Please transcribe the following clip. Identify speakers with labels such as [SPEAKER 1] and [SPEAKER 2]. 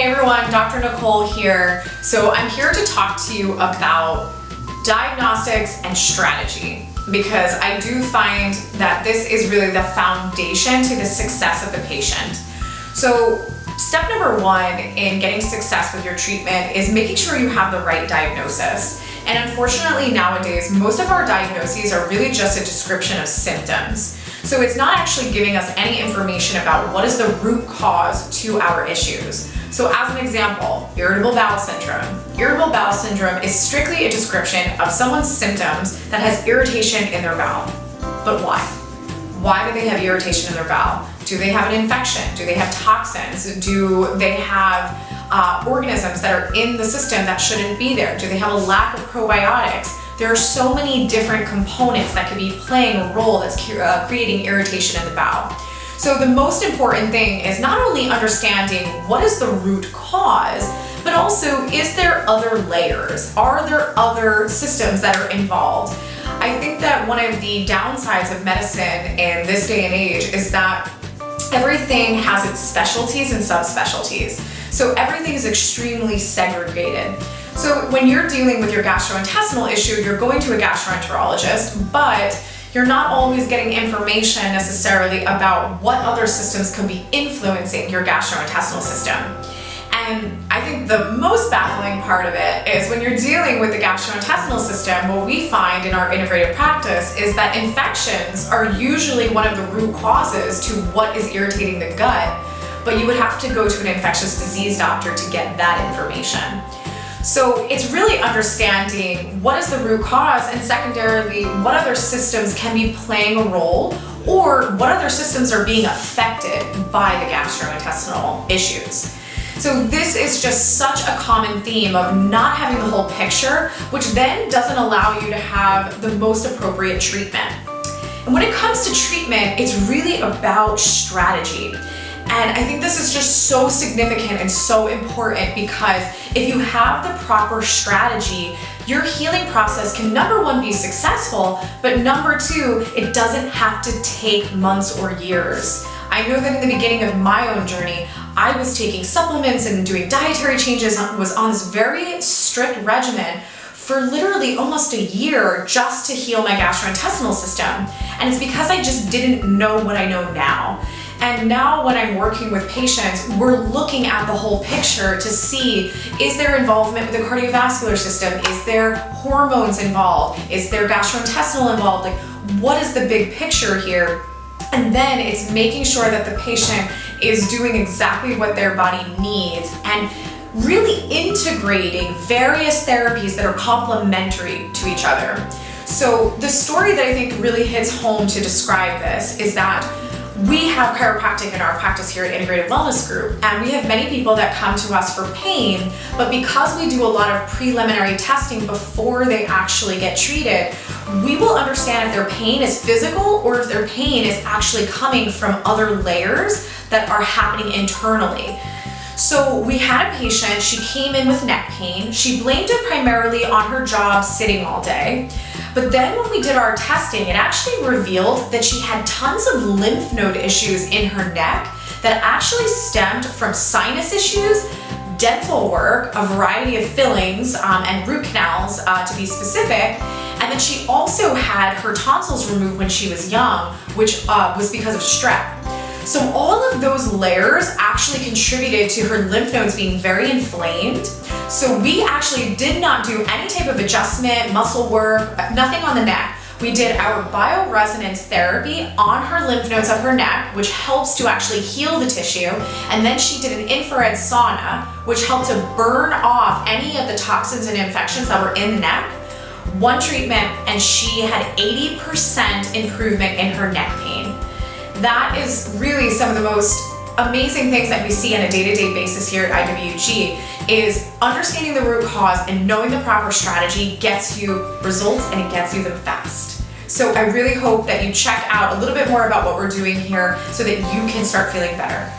[SPEAKER 1] Hey everyone, Dr. Nicole here. So I'm here to talk to you about diagnostics and strategy, because I do find that this is really the foundation to the success of the patient. So step number one in getting success with your treatment is making sure you have the right diagnosis. And unfortunately nowadays, most of our diagnoses are really just a description of symptoms. So it's not actually giving us any information about what is the root cause to our issues. So as an example, irritable bowel syndrome. Irritable bowel syndrome is strictly a description of someone's symptoms that has irritation in their bowel. But why? Why do they have irritation in their bowel? Do they have an infection? Do they have toxins? Do they have organisms that are in the system that shouldn't be there? Do they have a lack of probiotics? There are so many different components that could be playing a role that's creating irritation in the bowel. So the most important thing is not only understanding what is the root cause, but also, is there other layers? Are there other systems that are involved? I think that one of the downsides of medicine in this day and age is that everything has its specialties and subspecialties. So everything is extremely segregated. So when you're dealing with your gastrointestinal issue, you're going to a gastroenterologist, but you're not always getting information necessarily about what other systems can be influencing your gastrointestinal system. And I think the most baffling part of it is when you're dealing with the gastrointestinal system, what we find in our integrative practice is that infections are usually one of the root causes to what is irritating the gut, but you would have to go to an infectious disease doctor to get that information. So it's really understanding what is the root cause, and secondarily, what other systems can be playing a role, or what other systems are being affected by the gastrointestinal issues. So this is just such a common theme of not having the whole picture, which then doesn't allow you to have the most appropriate treatment. And when it comes to treatment, it's really about strategy. And I think this is just so significant and so important, because if you have the proper strategy, your healing process can, number one, be successful, but number two, it doesn't have to take months or years. I know that in the beginning of my own journey, I was taking supplements and doing dietary changes, was on this very strict regimen for literally almost a year just to heal my gastrointestinal system. And it's because I just didn't know what I know now. And now when I'm working with patients, we're looking at the whole picture to see, is there involvement with the cardiovascular system? Is there hormones involved? Is there gastrointestinal involved? Like, what is the big picture here? And then it's making sure that the patient is doing exactly what their body needs and really integrating various therapies that are complementary to each other. So the story that I think really hits home to describe this is that we have chiropractic in our practice here at Integrative Wellness Group, and we have many people that come to us for pain, but because we do a lot of preliminary testing before they actually get treated, we will understand if their pain is physical or if their pain is actually coming from other layers that are happening internally. So we had a patient, she came in with neck pain. She blamed it primarily on her job sitting all day. But then when we did our testing, it actually revealed that she had tons of lymph node issues in her neck that actually stemmed from sinus issues, dental work, a variety of fillings and root canals to be specific. And then she also had her tonsils removed when she was young, which was because of strep. So all of those layers actually contributed to her lymph nodes being very inflamed. So we actually did not do any type of adjustment, muscle work, nothing on the neck. We did our bioresonance therapy on her lymph nodes of her neck, which helps to actually heal the tissue. And then she did an infrared sauna, which helped to burn off any of the toxins and infections that were in the neck. One treatment, and she had 80% improvement in her neck pain. That is really some of the most amazing things that we see on a day-to-day basis here at IWG, is understanding the root cause and knowing the proper strategy gets you results, and it gets you them fast. So I really hope that you check out a little bit more about what we're doing here so that you can start feeling better.